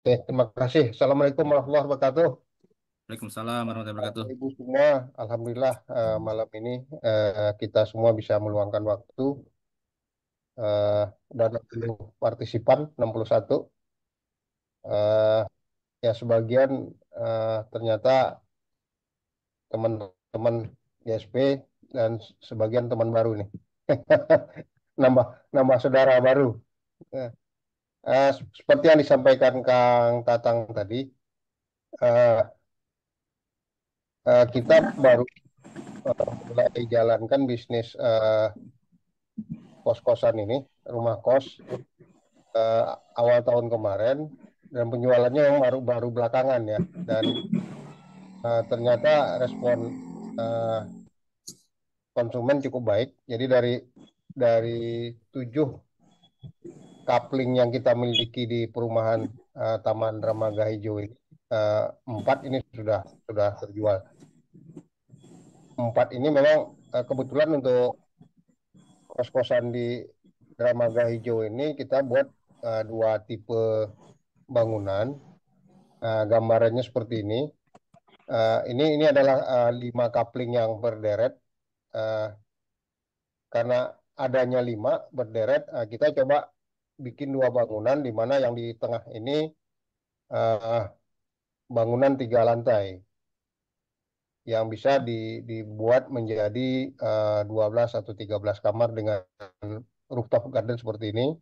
Oke, terima kasih. Assalamualaikum warahmatullahi wabarakatuh. Waalaikumsalam warahmatullahi wabarakatuh. Bapak Ibu semua, Alhamdulillah malam ini kita semua bisa meluangkan waktu eh, dan 60 partisipan, 61. Eh, ya sebagian ternyata teman-teman GSP dan sebagian teman baru nih. Nambah nambah saudara baru. Eh, seperti yang disampaikan Kang Tatang tadi, eh, kita baru mulai jalankan bisnis kos-kosan ini, rumah kos eh, awal tahun kemarin dan penjualannya yang baru-baru belakangan ya. Dan ternyata respon eh, konsumen cukup baik. Jadi dari 7 kapling yang kita miliki di perumahan Taman Ramaga Hijau ini, eh, 4 ini sudah terjual. 4 ini memang kebetulan untuk kos-kosan di Dramaga Hijau ini kita buat dua tipe bangunan. Gambarannya seperti ini. Ini adalah 5 kapling yang berderet. Eh, karena adanya 5 berderet, kita coba bikin dua bangunan di mana yang di tengah ini eh, bangunan 3 lantai yang bisa dibuat menjadi 12 atau 13 kamar dengan rooftop garden seperti ini.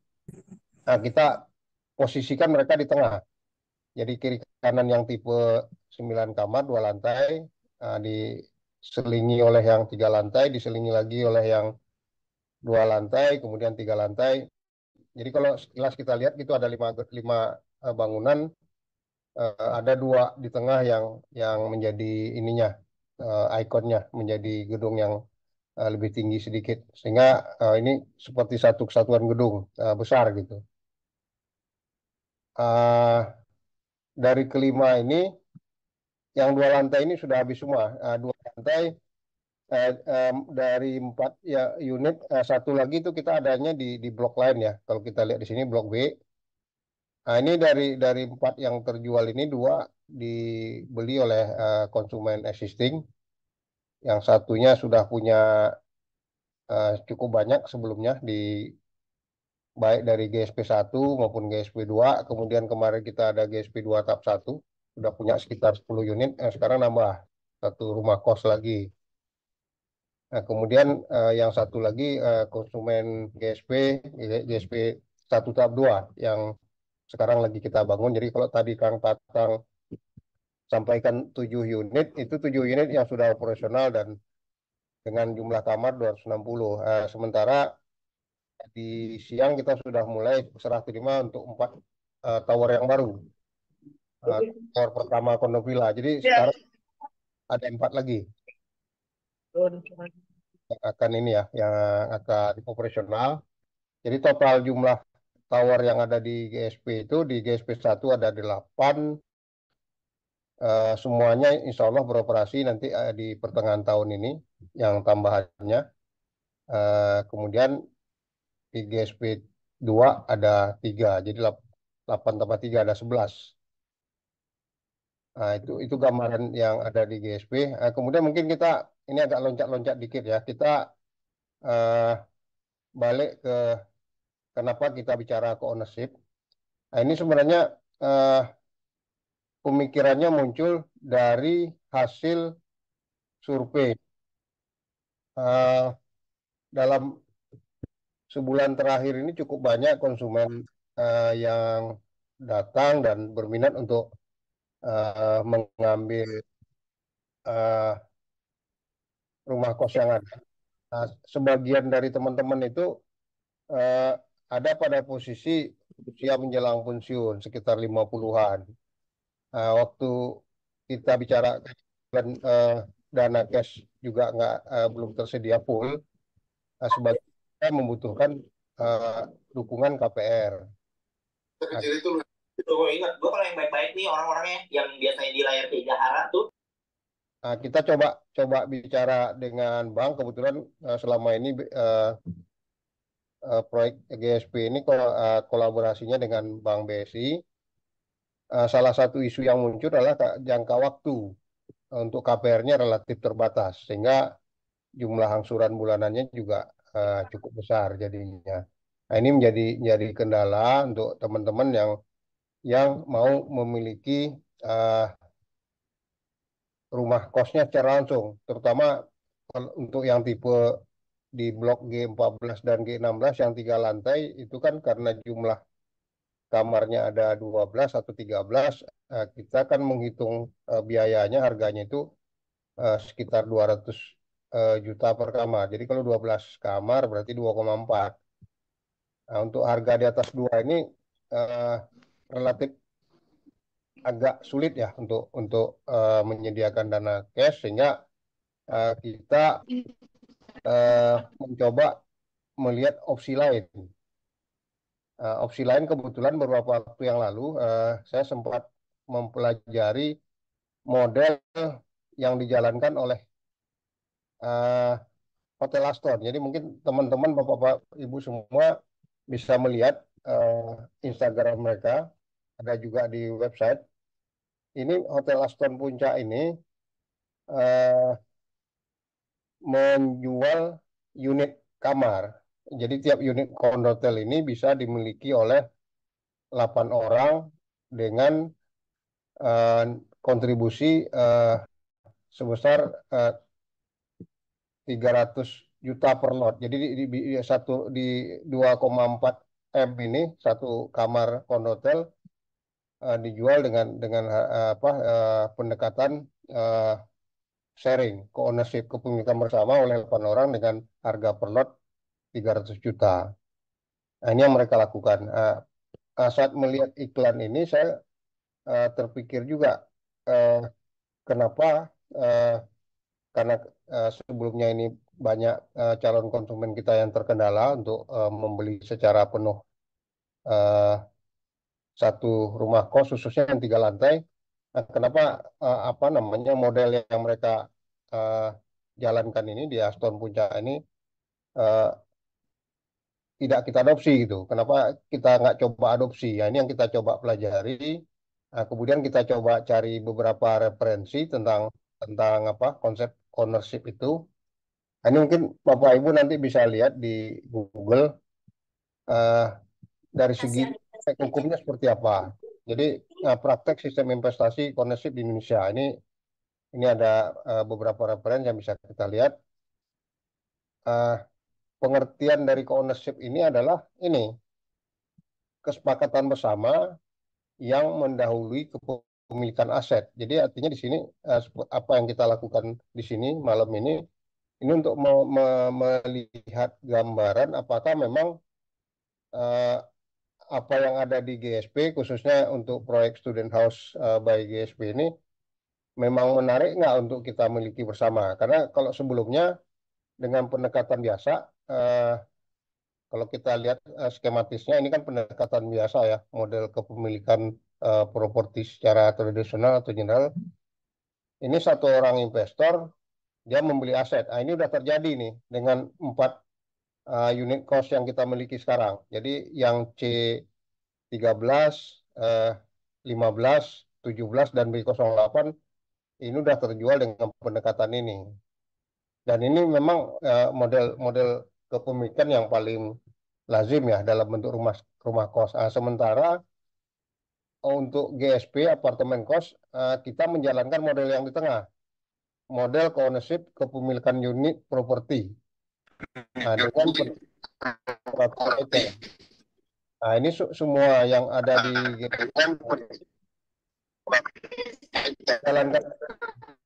Nah, kita posisikan mereka di tengah. Jadi kiri kanan yang tipe 9 kamar 2 lantai, diselingi oleh yang 3 lantai, diselingi lagi oleh yang 2 lantai, kemudian 3 lantai. Jadi kalau sekilas kita lihat itu ada lima bangunan, ada dua di tengah yang menjadi ininya, ikonnya menjadi gedung yang lebih tinggi sedikit, sehingga ini seperti satu kesatuan gedung besar gitu. Uh, dari kelima ini, yang 2 lantai ini sudah habis semua. 2 lantai dari 4 ya unit, satu lagi itu kita adanya di blok lain ya. Kalau kita lihat di sini blok B. Nah, ini dari 4 yang terjual ini dua dibeli oleh konsumen existing. Yang satunya sudah punya cukup banyak sebelumnya baik dari GSP 1 maupun GSP 2. Kemudian kemarin kita ada GSP 2 tahap 1 sudah punya sekitar 10 unit. Sekarang nambah satu rumah kos lagi. Nah, kemudian yang satu lagi konsumen GSP 1 tahap 2 yang sekarang lagi kita bangun. Jadi kalau tadi Kang Tatang sampaikan 7 unit, itu 7 unit yang sudah operasional dan dengan jumlah kamar 260. Sementara di siang kita sudah mulai serah terima untuk 4 tower yang baru. Tower pertama Condo Villa. Jadi sekarang ada 4 lagi yang akan ini ya, yang akan operasional. Jadi total jumlah tower yang ada di GSP itu, di GSP 1 ada 8, semuanya insya Allah beroperasi nanti di pertengahan tahun ini, yang tambahannya. Kemudian di GSP 2 ada 3, jadi 8 tambah 3 ada 11. Nah, itu gambaran yang ada di GSP. Kemudian mungkin kita ini agak loncat-loncat dikit ya. Kita eh, balik ke kenapa kita bicara ke ownership. Nah, ini sebenarnya eh, pemikirannya muncul dari hasil survei. Eh, dalam sebulan terakhir ini cukup banyak konsumen yang datang dan berminat untuk mengambil eh, rumah kos yang ada. Nah, sebagian dari teman-teman itu eh, ada pada posisi usia menjelang pensiun sekitar 50-an. Waktu kita bicara dan dana cash juga belum tersedia full, sebagian membutuhkan eh, dukungan KPR. Nah, Kecil itu tuh gue ingat gue kalau yang baik-baik nih orang-orangnya yang biasanya di layar kayak Jahara tuh. kita coba coba bicara dengan bank. Kebetulan selama ini proyek GSP ini kolaborasinya dengan Bank BSI. salah satu isu yang muncul adalah jangka waktu untuk KPR-nya relatif terbatas, sehingga jumlah angsuran bulanannya juga cukup besar jadinya. Nah, ini menjadi kendala untuk teman-teman yang mau memiliki eh, rumah kosnya secara langsung, terutama untuk yang tipe di blok G14 dan G16 yang 3 lantai itu kan karena jumlah kamarnya ada 12 atau 13, kita kan menghitung biayanya harganya itu sekitar 200 juta per kamar. Jadi kalau 12 kamar berarti 2,4. Nah, untuk harga di atas dua ini eh, relatif agak sulit ya untuk menyediakan dana cash, sehingga kita mencoba melihat opsi lain. Opsi lain kebetulan beberapa waktu yang lalu saya sempat mempelajari model yang dijalankan oleh eh, Hotel Aston. Jadi mungkin teman-teman, bapak-bapak, ibu semua bisa melihat Instagram mereka, ada juga di website. Ini Hotel Aston Puncak ini eh, menjual unit kamar. Jadi tiap unit kondotel ini bisa dimiliki oleh 8 orang dengan eh, kontribusi sebesar eh, 300 juta per lot. Jadi di 2,4 M ini satu kamar kondotel dijual dengan pendekatan eh, sharing, ownership, kepemilikan bersama oleh 8 orang dengan harga per lot 300 juta. Nah, ini yang mereka lakukan. Saat melihat iklan ini saya terpikir juga eh, kenapa eh, karena sebelumnya ini banyak calon konsumen kita yang terkendala untuk membeli secara penuh eh, satu rumah kos khususnya yang 3 lantai. Nah, kenapa apa namanya model yang mereka eh, jalankan ini di Aston Puncak ini eh, tidak kita adopsi gitu? Kenapa kita nggak coba adopsi? Ya, ini yang kita coba pelajari. Nah, kemudian kita coba cari beberapa referensi tentang tentang apa konsep ownership itu. Nah, ini mungkin Bapak Ibu nanti bisa lihat di Google eh, dari segi hukumnya seperti apa. Jadi praktek sistem investasi ownership di Indonesia ini ada beberapa referensi yang bisa kita lihat. Eh, Pengertian dari ownership ini adalah ini kesepakatan bersama yang mendahului kepemilikan aset. Jadi artinya di sini apa yang kita lakukan di sini malam ini untuk melihat gambaran apakah memang eh, apa yang ada di GSP khususnya untuk proyek Student House by GSP ini memang menarik nggak untuk kita miliki bersama. Karena kalau sebelumnya dengan pendekatan biasa, eh, kalau kita lihat skematisnya ini kan pendekatan biasa ya, model kepemilikan properti secara tradisional atau general. Ini satu orang investor dia membeli aset. Nah, ini udah terjadi nih dengan 4 unit cost yang kita miliki sekarang. Jadi yang C13, eh, 15, 17 dan B08 ini udah terjual dengan pendekatan ini. Dan ini memang model-model kepemilikan yang paling lazim ya dalam bentuk rumah rumah kos. Sementara untuk GSP apartemen kos kita menjalankan model yang di tengah, model ownership kepemilikan unit properti dengan peraturan itu. Nah, ini semua yang ada di GSP jalankan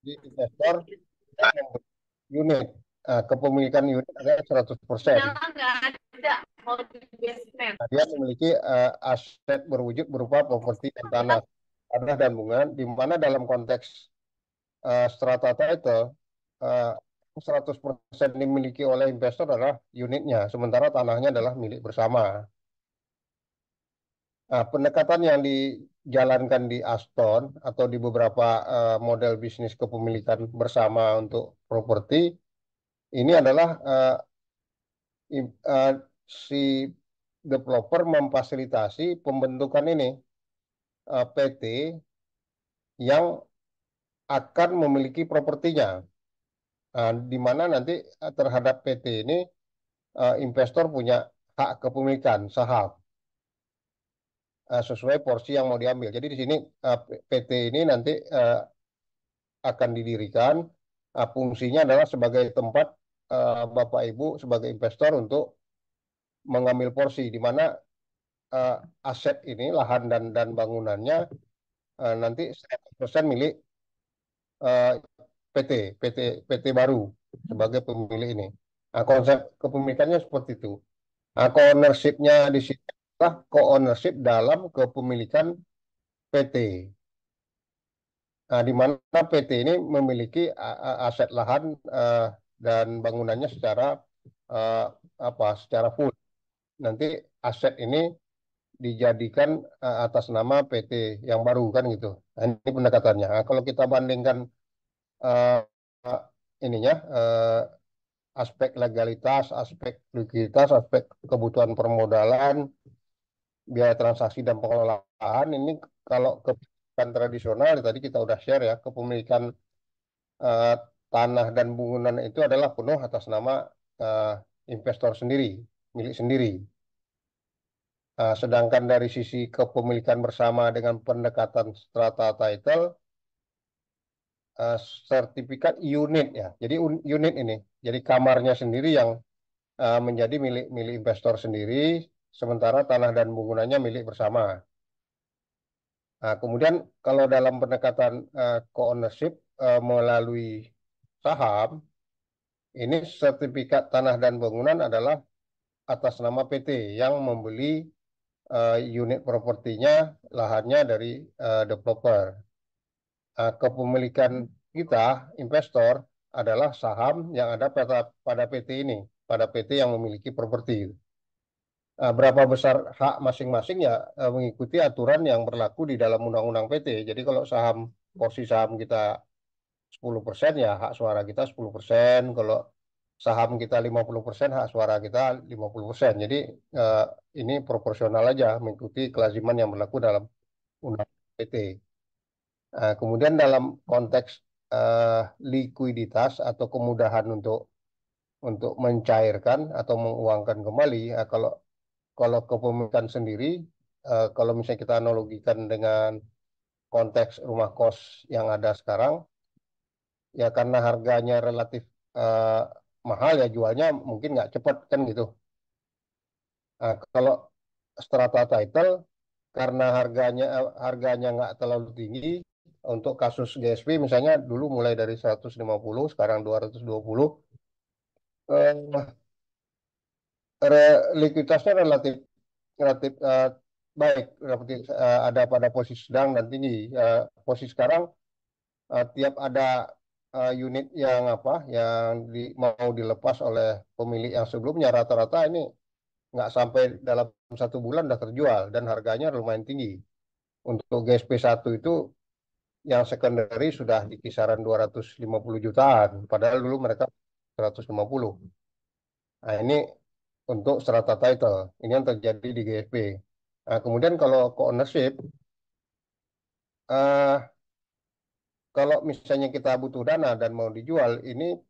di investor yang membeli unit. Kepemilikan unit adalah 100%. Nah, dia memiliki aset berwujud berupa properti dan tanah dan bangunan, di mana dalam konteks strata title eh, 100% dimiliki oleh investor adalah unitnya, sementara tanahnya adalah milik bersama. Nah, pendekatan yang dijalankan di Aston atau di beberapa model bisnis kepemilikan bersama untuk properti ini adalah si developer memfasilitasi pembentukan ini. PT yang akan memiliki propertinya. Di mana nanti terhadap PT ini investor punya hak kepemilikan saham sesuai porsi yang mau diambil. Jadi di sini PT ini nanti akan didirikan, fungsinya adalah sebagai tempat Bapak Ibu sebagai investor untuk mengambil porsi, di mana uh, aset ini, lahan dan bangunannya nanti 100% milik uh, PT, PT, PT baru sebagai pemilik ini. Konsep kepemilikannya seperti itu. Co-ownership-nya di sini adalah co-ownership dalam kepemilikan PT. Di mana PT ini memiliki aset lahan dan bangunannya secara uh, secara full. Nanti aset ini dijadikan atas nama PT yang baru kan gitu. Nah, ini pendekatannya. Kalau kita bandingkan uh, ininya aspek legalitas, aspek likuiditas, aspek kebutuhan permodalan, biaya transaksi dan pengelolaan ini kalau kepemilikan tradisional tadi kita udah share ya, kepemilikan eh, tanah dan bangunan itu adalah penuh atas nama eh, investor sendiri, milik sendiri. Sedangkan dari sisi kepemilikan bersama dengan pendekatan strata title, eh, sertifikat unit ya. Jadi unit ini, jadi kamarnya sendiri yang menjadi milik milik investor sendiri, sementara tanah dan bangunannya milik bersama. Kemudian kalau dalam pendekatan co-ownership melalui saham, ini sertifikat tanah dan bangunan adalah atas nama PT yang membeli unit propertinya, lahannya dari developer. Kepemilikan kita, investor, adalah saham yang ada pada PT ini, pada PT yang memiliki properti. Berapa besar hak masing-masing ya mengikuti aturan yang berlaku di dalam Undang-Undang PT. Jadi kalau porsi saham kita 10% ya hak suara kita 10%. Kalau saham kita 50%, hak suara kita 50%. Jadi eh, ini proporsional aja mengikuti kelaziman yang berlaku dalam Undang-Undang PT. Kemudian dalam konteks eh, likuiditas atau kemudahan untuk mencairkan atau menguangkan kembali, kalau kalau kepemilikan sendiri, kalau misalnya kita analogikan dengan konteks rumah kos yang ada sekarang, ya karena harganya relatif eh, mahal ya jualnya mungkin nggak cepat kan gitu. Kalau strata title karena harganya nggak terlalu tinggi untuk kasus GSP misalnya dulu mulai dari 150 sekarang 220 eh, likuiditasnya relatif relatif baik relatif ada pada posisi sedang dan tinggi. Posisi sekarang tiap ada unit yang mau dilepas oleh pemilik yang sebelumnya rata-rata ini nggak sampai dalam 1 bulan udah terjual dan harganya lumayan tinggi. Untuk GSP 1 itu yang secondary sudah di kisaran 250 jutaan, padahal dulu mereka 150. Nah, ini untuk strata title. Ini yang terjadi di GSP. Nah, kemudian kalau co-ownership, eh, kalau misalnya kita butuh dana dan mau dijual, ini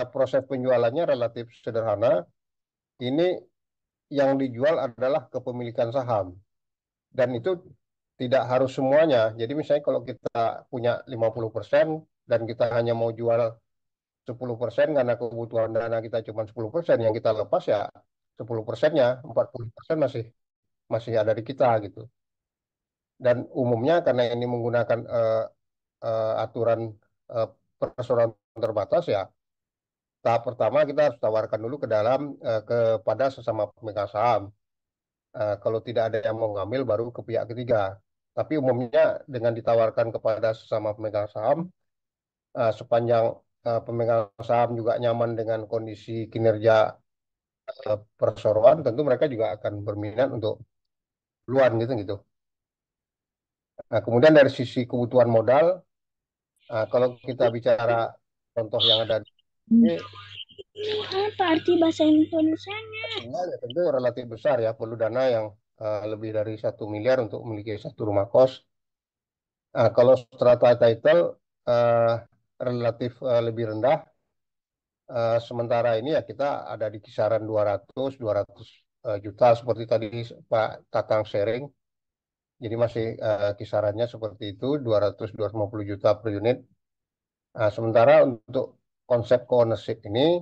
proses penjualannya relatif sederhana. Ini yang dijual adalah kepemilikan saham. Dan itu tidak harus semuanya. Jadi misalnya kalau kita punya 50% dan kita hanya mau jual 10% karena kebutuhan dana kita cuma 10%, yang kita lepas ya 10%-nya, 40% masih masih ada di kita gitu. Dan umumnya karena ini menggunakan aturan eh, perseroan terbatas ya, tahap pertama kita harus tawarkan dulu kepada sesama pemegang saham. Kalau tidak ada yang mau ngambil baru ke pihak ketiga. Tapi umumnya dengan ditawarkan kepada sesama pemegang saham, sepanjang pemegang saham juga nyaman dengan kondisi kinerja perseroan, tentu mereka juga akan berminat untuk duluan gitu gitu. Nah, kemudian dari sisi kebutuhan modal, kalau kita bicara contoh yang ada di sini, Apa arti bahasa Indonesia-nya? ya tentu relatif besar ya, perlu dana yang lebih dari 1 miliar untuk memiliki satu rumah kos. Kalau strata title eh, relatif lebih rendah, sementara ini ya kita ada di kisaran 200 juta seperti tadi Pak Tatang sharing. Jadi masih kisarannya seperti itu 200-250 juta per unit. Sementara untuk konsep ownership ini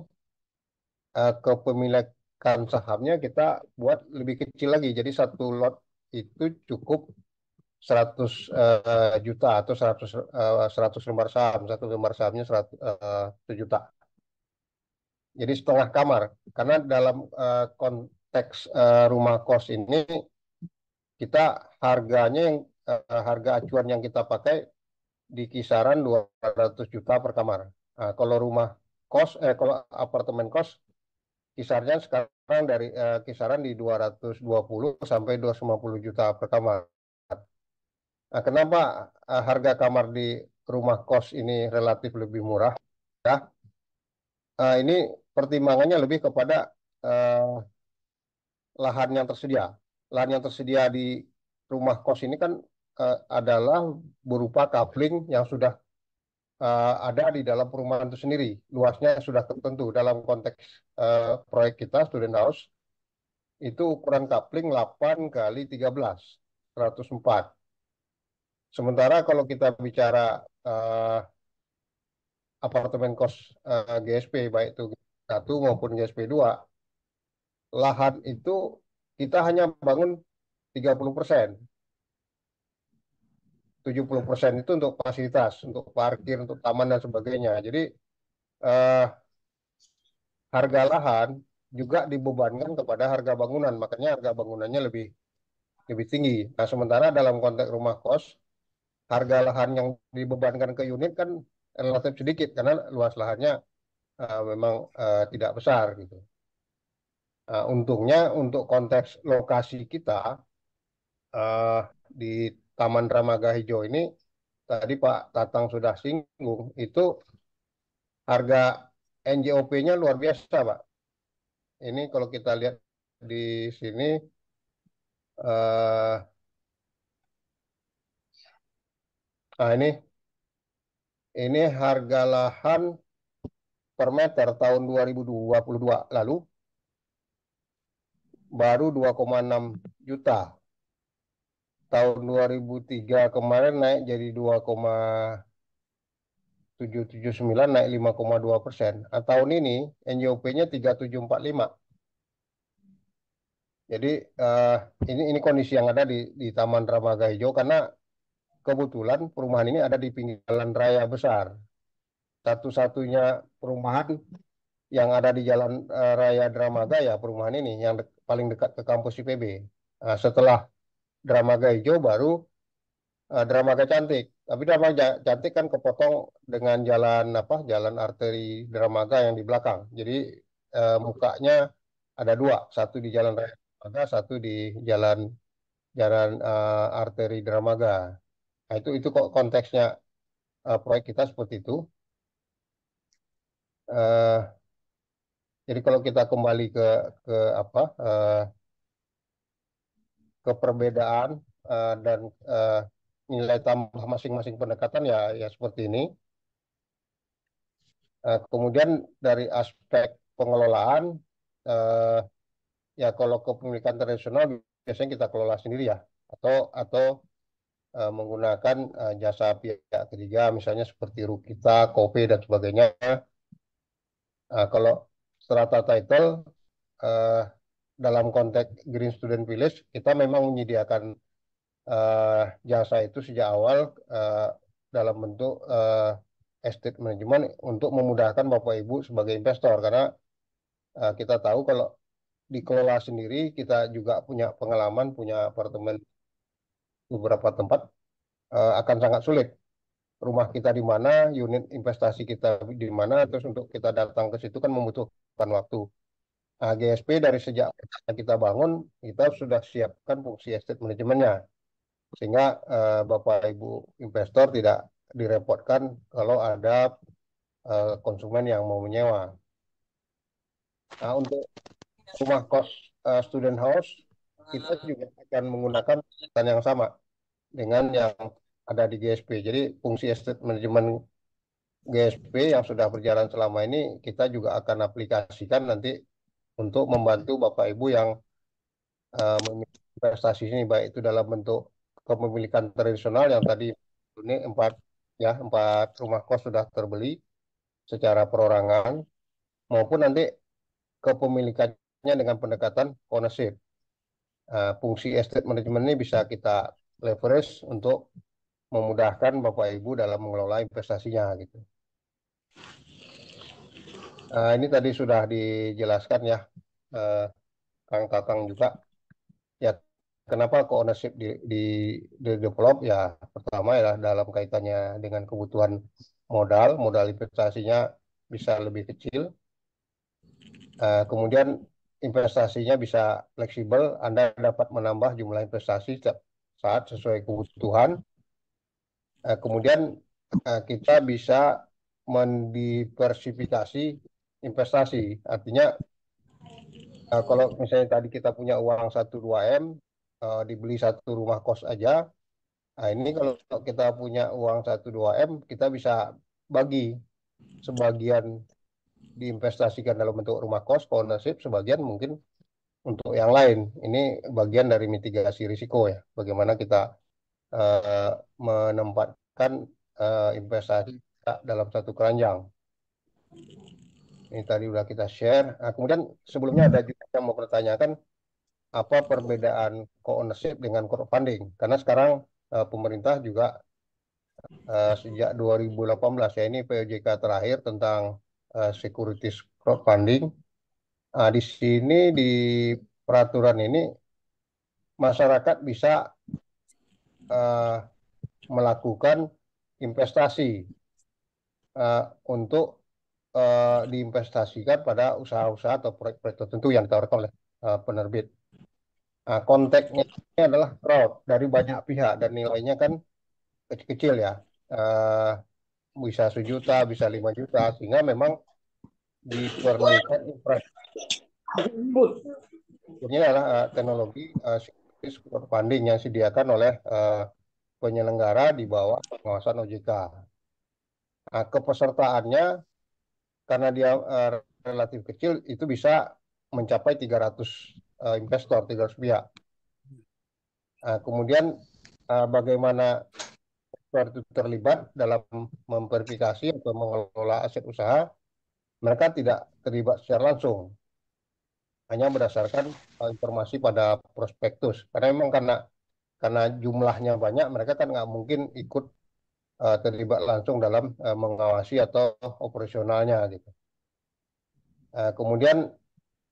kepemilikan sahamnya kita buat lebih kecil lagi. Jadi satu lot itu cukup 100 juta atau 100 lembar saham. Satu lembar sahamnya 100 juta. Jadi setengah kamar. Karena dalam konteks rumah kos ini kita harganya harga acuan yang kita pakai di kisaran 200 juta per kamar. Kalau rumah kos, kalau apartemen kos kisarnya sekarang dari kisaran di 220 sampai 250 juta per kamar. Kenapa harga kamar di rumah kos ini relatif lebih murah? Ya, ini pertimbangannya lebih kepada uh, lahan yang tersedia. Lahan yang tersedia di rumah kos ini kan adalah berupa coupling yang sudah ada di dalam perumahan itu sendiri. Luasnya sudah tertentu. Dalam konteks proyek kita, Student House, itu ukuran coupling 8 kali 13, 104. Sementara kalau kita bicara uh, apartemen kos GSP, baik itu satu maupun GSP 2, lahan itu kita hanya bangun 30%. 70% itu untuk fasilitas, untuk parkir, untuk taman dan sebagainya. Jadi eh, harga lahan juga dibebankan kepada harga bangunan, makanya harga bangunannya lebih lebih tinggi. Nah, sementara dalam konteks rumah kos, harga lahan yang dibebankan ke unit kan relatif sedikit karena luas lahannya memang tidak besar gitu. Untungnya untuk konteks lokasi kita eh, di Taman Dramaga Hijau ini, tadi Pak Tatang sudah singgung, itu harga NJOP-nya luar biasa, Pak. Ini kalau kita lihat di sini, eh, ini harga lahan per meter tahun 2022 lalu baru 2,6 juta. Tahun 2003 kemarin naik jadi 2,779, naik 5,2%. Tahun ini NJOP-nya 3745. Jadi eh, ini kondisi yang ada di Taman Dramaga Hijau karena kebetulan perumahan ini ada di pinggir jalan raya besar. Satu-satunya perumahan yang ada di jalan raya Dramaga ya perumahan ini yang paling dekat ke kampus IPB. Setelah Dramaga Hijau baru Dramaga Cantik. Tapi Dramaga Cantik kan kepotong dengan jalan apa? Jalan arteri Dramaga yang di belakang. Jadi mukanya ada dua, satu di jalan raya Dramaga, satu di jalan jalan arteri Dramaga. Nah, itu kok konteksnya proyek kita seperti itu. Eh, jadi kalau kita kembali ke apa ke perbedaan dan eh, nilai tambah masing-masing pendekatan ya ya seperti ini. Kemudian dari aspek pengelolaan, eh, ya kalau kepemilikan tradisional biasanya kita kelola sendiri ya, atau menggunakan jasa pihak ketiga, misalnya seperti Rukita, Kopi dan sebagainya. Kalau strata title eh, dalam konteks Green Student Village, kita memang menyediakan eh, jasa itu sejak awal eh, dalam bentuk estate management untuk memudahkan Bapak Ibu sebagai investor karena kita tahu kalau dikelola sendiri kita juga punya pengalaman punya apartemen beberapa tempat akan sangat sulit rumah kita di mana unit investasi kita di mana terus untuk kita datang ke situ kan membutuhkan waktu. GSP dari sejak kita bangun kita sudah siapkan fungsi estate manajemennya sehingga Bapak Ibu investor tidak direpotkan kalau ada konsumen yang mau menyewa. Nah, untuk rumah kos student house kita juga akan menggunakan pendekatan yang sama dengan yang ada di GSP. Jadi fungsi estate manajemen GSP yang sudah berjalan selama ini kita juga akan aplikasikan nanti untuk membantu Bapak Ibu yang memiliki investasi ini, baik itu dalam bentuk kepemilikan tradisional yang tadi ini empat rumah kos sudah terbeli secara perorangan, maupun nanti kepemilikannya dengan pendekatan ownership. Fungsi estate management ini bisa kita leverage untuk memudahkan Bapak Ibu dalam mengelola investasinya gitu. Ini tadi sudah dijelaskan ya, Kang Kakang juga. Ya, kenapa ke ownership di develop? Ya, pertama ya dalam kaitannya dengan kebutuhan modal investasinya bisa lebih kecil. Kemudian investasinya bisa fleksibel, Anda dapat menambah jumlah investasi setiap saat sesuai kebutuhan. Kemudian kita bisa mendiversifikasi investasi. Artinya kalau misalnya tadi kita punya uang 1-2 M, dibeli satu rumah kos aja. Nah, ini kalau kita punya uang 1-2 M, kita bisa bagi sebagian diinvestasikan dalam bentuk rumah kos, ownership, sebagian mungkin untuk yang lain. Ini bagian dari mitigasi risiko ya. Bagaimana kita eh, menempatkan investasi dalam satu keranjang. Ini tadi udah kita share. Nah, kemudian sebelumnya ada juga yang mau pertanyakan apa perbedaan co-ownership dengan crowdfunding. Karena sekarang pemerintah juga sejak 2018 ya ini POJK terakhir tentang securities crowdfunding. Di sini di peraturan ini masyarakat bisa uh, melakukan investasi uh, untuk diinvestasikan pada usaha-usaha atau proyek-proyek tertentu yang ditawarkan oleh penerbit. Konteksnya ini adalah crowd dari banyak pihak dan nilainya kan kecil-kecil ya. Uh, Bisa 1 juta, bisa 5 juta, sehingga memang diperlukan infrastruktur. Ini adalah teknologi securities crowdfunding yang disediakan oleh penyelenggara di bawah pengawasan OJK. Kepesertaannya karena dia relatif kecil itu bisa mencapai 300 investor, 300 pihak. Kemudian bagaimana investor itu terlibat dalam memverifikasi atau mengelola aset usaha, mereka tidak terlibat secara langsung, hanya berdasarkan informasi pada prospektus. Karena memang karena jumlahnya banyak, mereka kan nggak mungkin ikut terlibat langsung dalam mengawasi atau operasionalnya gitu. Kemudian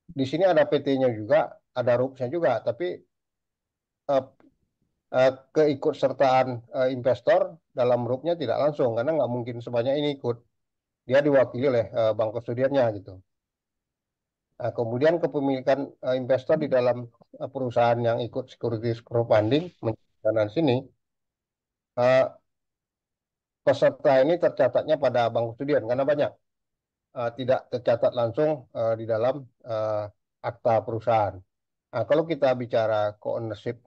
di sini ada PT-nya juga, ada RUPS-nya juga, tapi keikutsertaan investor dalam RUP-nya tidak langsung karena nggak mungkin sebanyak ini ikut. Dia diwakili oleh bank kustodiannya gitu. Kemudian kepemilikan investor di dalam perusahaan yang ikut securities crowdfunding menjadi sini, peserta ini tercatatnya pada bank kustodian karena banyak tidak tercatat langsung di dalam akta perusahaan. Kalau kita bicara co-ownership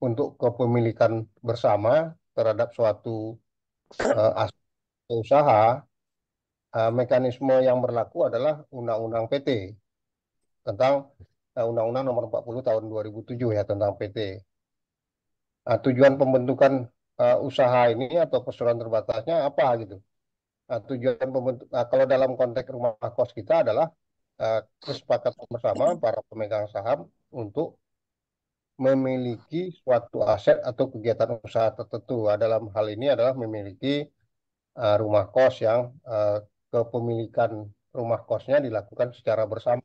untuk kepemilikan bersama terhadap suatu aset usaha, mekanisme yang berlaku adalah Undang-Undang PT tentang Undang-Undang Nomor 40 Tahun 2007 ya tentang PT. Tujuan pembentukan usaha ini atau perseroan terbatasnya apa gitu? Tujuan pembentuk kalau dalam konteks rumah kos kita adalah kesepakatan bersama para pemegang saham untuk memiliki suatu aset atau kegiatan usaha tertentu. Dalam hal ini adalah memiliki rumah kos yang kepemilikan rumah kosnya dilakukan secara bersama.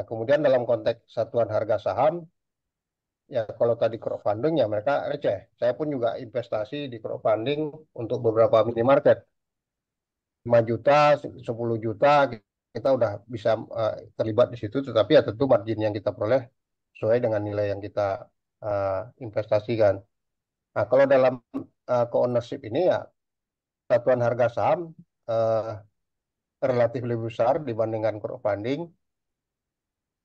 Kemudian dalam konteks satuan harga saham, ya kalau tadi crowdfunding ya mereka receh. Saya pun juga investasi di crowdfunding untuk beberapa minimarket. 5 juta, 10 juta, kita udah bisa terlibat di situ, tetapi ya tentu margin yang kita peroleh sesuai dengan nilai yang kita investasikan. Kalau dalam co-ownership ini ya satuan harga saham relatif lebih besar dibandingkan crowdfunding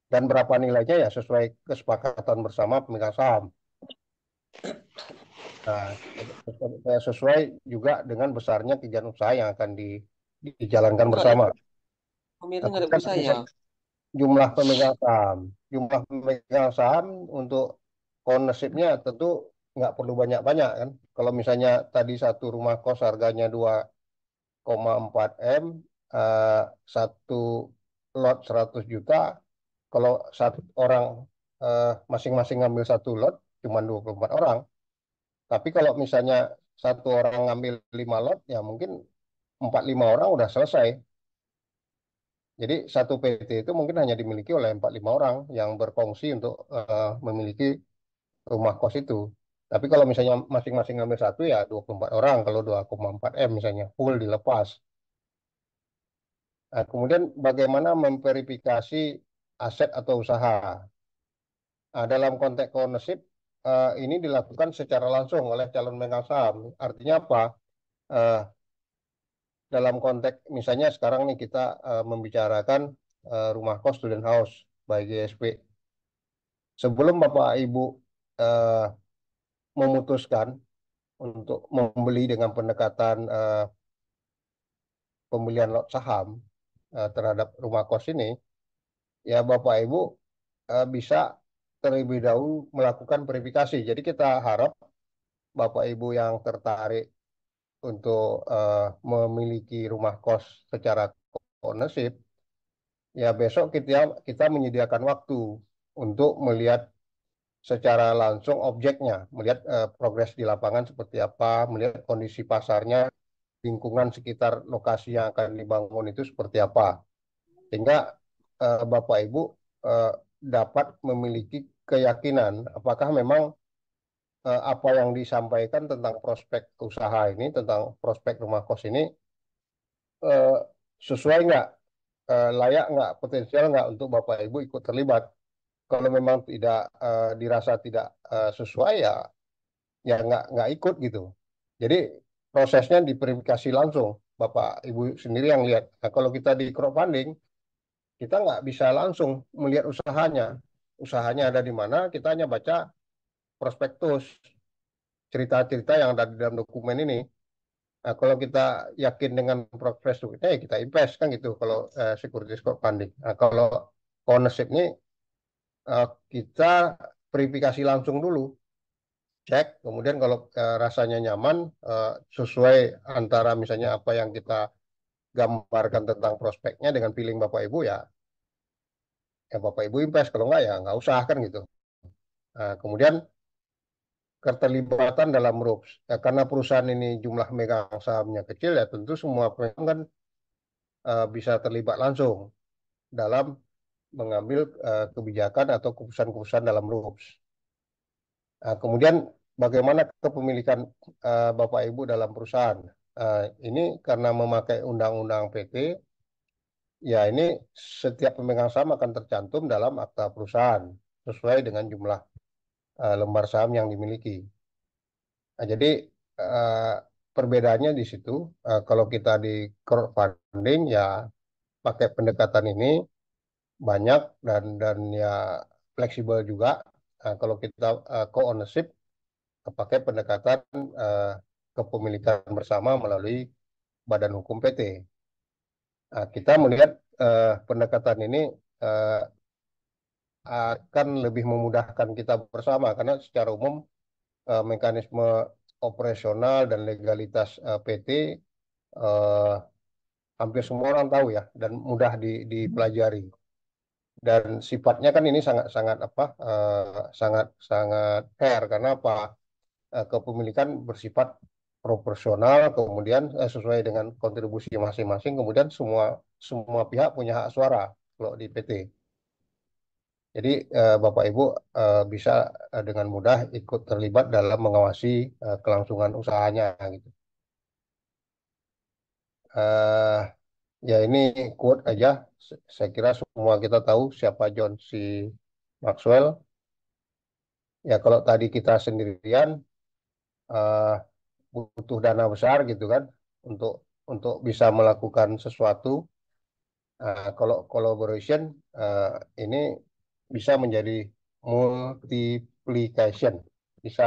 dan berapa nilainya ya sesuai kesepakatan bersama pemegang saham. Nah, sesuai juga dengan besarnya kegiatan usaha yang akan dijalankan Enggak ada, bersama. pemerintah Nah, nggak ada kemudian usaha tadi ya. jumlah pemegang saham untuk ownership-nya tentu nggak perlu banyak-banyak kan. Kalau misalnya tadi satu rumah kos harganya 2,4 M, eh, satu lot 100 juta, kalau satu orang masing-masing ngambil satu lot cuma 24 orang. Tapi kalau misalnya satu orang ngambil 5 lot, ya mungkin 4-5 orang udah selesai. Jadi satu PT itu mungkin hanya dimiliki oleh 4-5 orang yang berkongsi untuk memiliki rumah kos itu. Tapi kalau misalnya masing-masing ngambil satu ya 24 orang kalau 2,4 M misalnya full dilepas. Nah, kemudian bagaimana memverifikasi aset atau usaha? Nah, dalam konteks ownership ini dilakukan secara langsung oleh calon pemegang saham. Artinya apa? Eh, dalam konteks misalnya sekarang nih kita membicarakan rumah kos student house by GSP. Sebelum Bapak Ibu eh, memutuskan untuk membeli dengan pendekatan pembelian lot saham terhadap rumah kos ini, ya Bapak Ibu bisa terlebih dahulu melakukan verifikasi. Jadi kita harap Bapak Ibu yang tertarik untuk memiliki rumah kos secara ownership, ya besok kita menyediakan waktu untuk melihat secara langsung objeknya, melihat progres di lapangan seperti apa, melihat kondisi pasarnya, lingkungan sekitar lokasi yang akan dibangun itu seperti apa. Sehingga Bapak Ibu eh, dapat memiliki keyakinan apakah memang apa yang disampaikan tentang prospek usaha ini, tentang prospek rumah kos ini eh, sesuai nggak, layak nggak, potensial nggak untuk Bapak Ibu ikut terlibat. Kalau memang tidak dirasa tidak sesuai ya nggak ikut gitu. Jadi prosesnya diverifikasi langsung, Bapak Ibu sendiri yang lihat. Nah, kalau kita di crowdfunding, kita nggak bisa langsung melihat usahanya. Usahanya ada di mana, kita hanya baca prospektus, cerita-cerita yang ada di dalam dokumen ini. Nah, kalau kita yakin dengan prospektusnya, ya kita invest kan gitu. Kalau securities crowdfunding. Nah, kalau ownership ini kita verifikasi langsung dulu, cek. Kemudian kalau rasanya nyaman, sesuai antara misalnya apa yang kita gambarkan tentang prospeknya dengan feeling Bapak Ibu ya Bapak Ibu invest. Kalau nggak ya nggak usah kan gitu. Nah, kemudian keterlibatan dalam RUPS. Ya, karena perusahaan ini jumlah megang sahamnya kecil ya tentu semua pemegang kan bisa terlibat langsung dalam mengambil kebijakan atau keputusan-keputusan dalam RUPS. Nah, kemudian bagaimana kepemilikan Bapak Ibu dalam perusahaan? Ini karena memakai Undang-Undang PT, ya ini setiap pemegang saham akan tercantum dalam akta perusahaan sesuai dengan jumlah lembar saham yang dimiliki. Nah, jadi eh, perbedaannya di situ. Kalau kita di crowdfunding ya pakai pendekatan ini banyak dan ya fleksibel juga. Kalau kita co-ownership pakai pendekatan eh, kepemilikan bersama melalui badan hukum PT. Nah, kita melihat pendekatan ini eh, akan lebih memudahkan kita bersama karena secara umum mekanisme operasional dan legalitas PT eh, hampir semua orang tahu ya dan mudah dipelajari. Dan sifatnya kan ini sangat-sangat apa sangat sangat fair karena apa kepemilikan bersifat proporsional kemudian sesuai dengan kontribusi masing-masing kemudian semua semua pihak punya hak suara kalau di PT. Jadi Bapak Ibu bisa dengan mudah ikut terlibat dalam mengawasi kelangsungan usahanya gitu. Eh, Ya ini quote aja. Saya kira semua kita tahu siapa John C. Maxwell. Ya kalau tadi kita sendirian eh, butuh dana besar gitu kan untuk bisa melakukan sesuatu. Kalau collaboration eh, ini bisa menjadi multiplication, bisa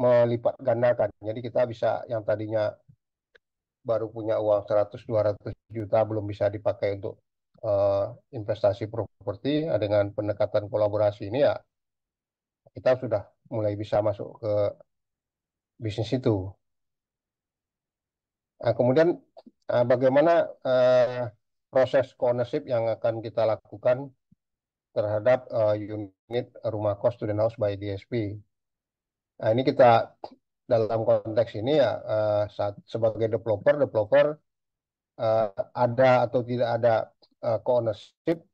melipat gandakan. Jadi kita bisa yang tadinya baru punya uang 100-200 juta belum bisa dipakai untuk investasi properti, dengan pendekatan kolaborasi ini ya kita sudah mulai bisa masuk ke bisnis itu. Nah, kemudian bagaimana proses ownership yang akan kita lakukan terhadap unit rumah kos student house by DSP. Nah, ini kita dalam konteks ini ya sebagai developer eh, ada atau tidak ada co-ownership,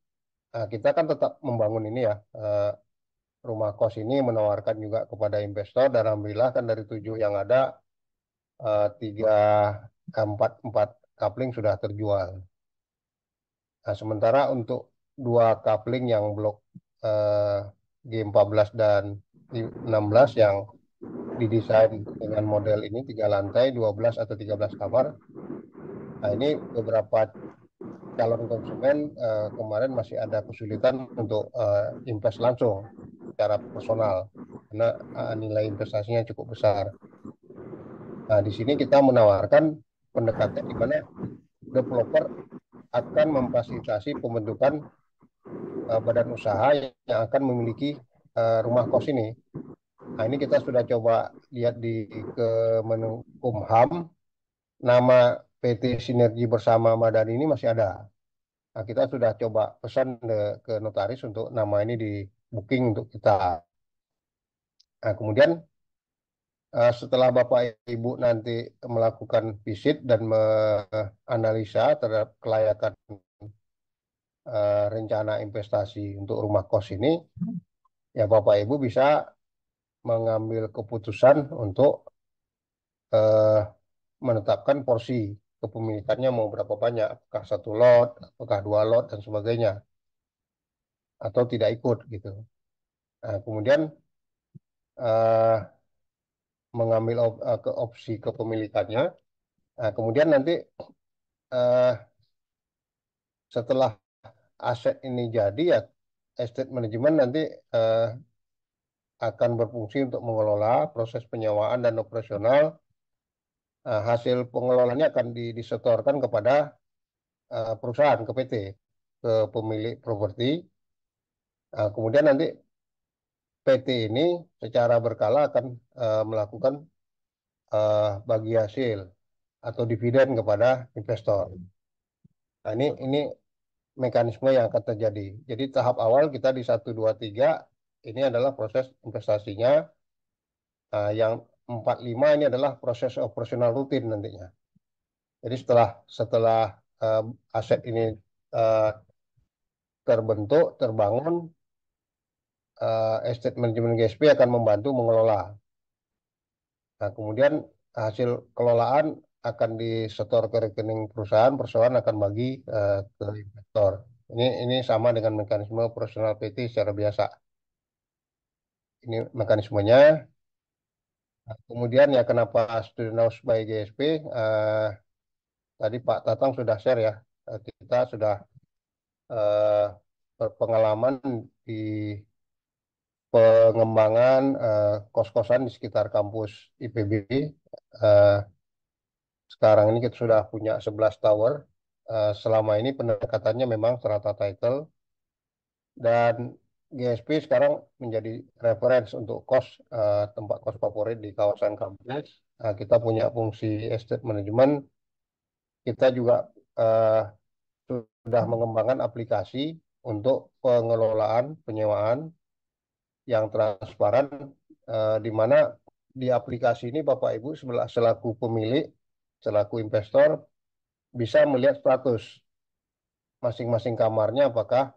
kita kan tetap membangun ini ya rumah kos ini, menawarkan juga kepada investor, dan alhamdulillah kan dari 7 yang ada tiga empat kapling sudah terjual. Nah, sementara untuk 2 kapling yang blok eh, G14 dan 16 yang didesain dengan model ini 3 lantai, 12 atau 13 kamar. Nah, ini beberapa calon konsumen kemarin masih ada kesulitan untuk invest langsung secara personal karena nilai investasinya cukup besar. Nah, di sini kita menawarkan pendekatan di mana developer akan memfasilitasi pembentukan badan usaha yang akan memiliki rumah kos ini. Nah, ini kita sudah coba lihat di Kemenkumham, nama PT Sinergi Bersama Madani ini masih ada. Nah, kita sudah coba pesan ke notaris untuk nama ini di booking untuk kita. Nah, kemudian setelah Bapak Ibu nanti melakukan visit dan menganalisa terhadap kelayakan rencana investasi untuk rumah kos ini, ya Bapak Ibu bisa mengambil keputusan untuk eh, menetapkan porsi kepemilikannya mau berapa banyak, apakah 1 lot, apakah 2 lot dan sebagainya, atau tidak ikut gitu. Nah, kemudian eh, mengambil ke opsi kepemilikannya. Nah, kemudian nanti eh, setelah aset ini jadi ya estate management nanti eh, akan berfungsi untuk mengelola proses penyewaan dan operasional. Hasil pengelolaannya akan disetorkan kepada perusahaan, ke PT, ke pemilik properti. Kemudian nanti PT ini secara berkala akan melakukan bagi hasil atau dividen kepada investor. Nah, ini mekanisme yang akan terjadi. Jadi tahap awal kita di 1, 2, 3 ini adalah proses investasinya. Yang 4, 5 ini adalah proses operasional rutin nantinya. Jadi setelah uh, aset ini uh, terbentuk, terbangun, estate management GSP akan membantu mengelola. Nah, kemudian hasil kelolaan akan disetor ke rekening perusahaan, perusahaan akan bagi ke investor. Ini sama dengan mekanisme operasional PT secara biasa. Ini mekanismenya. Nah, kemudian ya kenapa Student House by GSP? Tadi Pak Tatang sudah share ya, kita sudah eh, berpengalaman di pengembangan kos-kosan di sekitar kampus IPB. Eh, Sekarang ini kita sudah punya 11 tower. Selama ini pendekatannya memang strata title, dan GSP sekarang menjadi reference untuk tempat kos favorit di kawasan kampus. Kita punya fungsi estate management. Kita juga eh, sudah mengembangkan aplikasi untuk pengelolaan penyewaan yang transparan, di mana di aplikasi ini Bapak Ibu selaku pemilik, selaku investor bisa melihat status masing-masing kamarnya apakah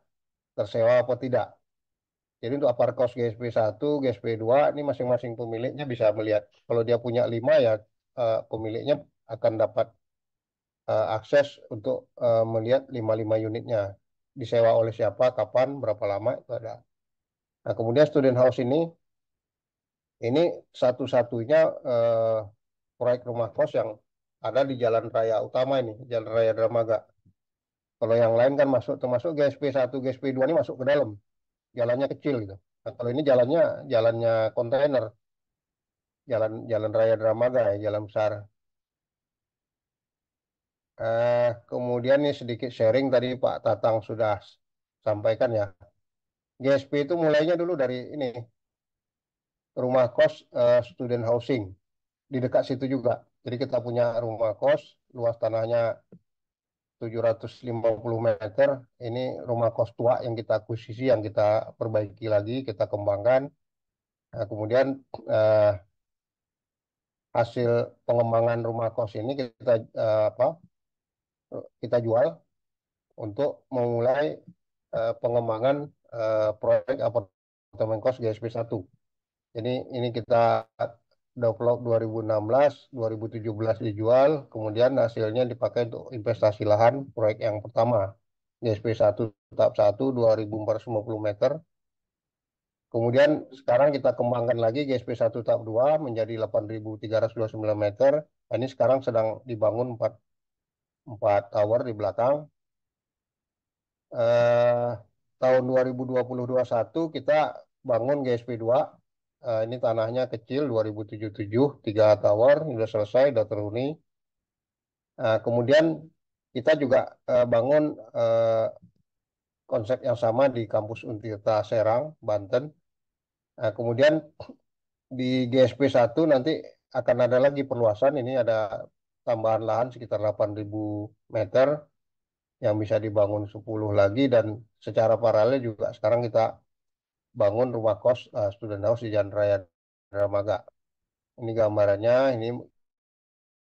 tersewa atau tidak. Jadi untuk aparkos GSP 1, GSP 2 ini masing-masing pemiliknya bisa melihat. Kalau dia punya 5 ya pemiliknya akan dapat akses untuk melihat 5 unitnya disewa oleh siapa, kapan, berapa lama itu ada. Nah, kemudian student house ini satu-satunya proyek rumah kos yang ada di jalan raya utama ini, Jalan Raya Dramaga. Kalau yang lain kan termasuk GSP 1, GSP 2 ini masuk ke dalam, jalannya kecil gitu. Nah, kalau ini jalannya kontainer. Jalan Raya Dramaga ya, jalan besar. Kemudian nih sedikit sharing tadi Pak Tatang sudah sampaikan ya. GSP itu mulainya dulu dari ini rumah kos student housing di dekat situ juga. Jadi kita punya rumah kos luas tanahnya 750 meter. Ini rumah kos tua yang kita akuisisi, yang kita perbaiki lagi, kita kembangkan. Nah, kemudian eh, hasil pengembangan rumah kos ini kita jual untuk memulai pengembangan proyek apartemen kos GSP 1. Jadi ini kita develop 2016, 2017 dijual, kemudian hasilnya dipakai untuk investasi lahan proyek yang pertama GSP 1 tahap 1 2450 meter. Kemudian sekarang kita kembangkan lagi GSP 1 tahap 2 menjadi 8.329 meter. Nah, ini sekarang sedang dibangun 4 tower di belakang. Eh, tahun 2020-2021 kita bangun GSP 2. Ini tanahnya kecil 2077, 3 tower, sudah selesai, sudah terhuni. Kemudian kita juga bangun konsep yang sama di kampus Untirta Serang, Banten. Kemudian di GSP 1 nanti akan ada lagi perluasan, ini ada tambahan lahan sekitar 8.000 meter yang bisa dibangun 10 lagi, dan secara paralel juga sekarang kita bangun rumah kos student house di Jalan Raya Dramaga. Ini gambarannya, ini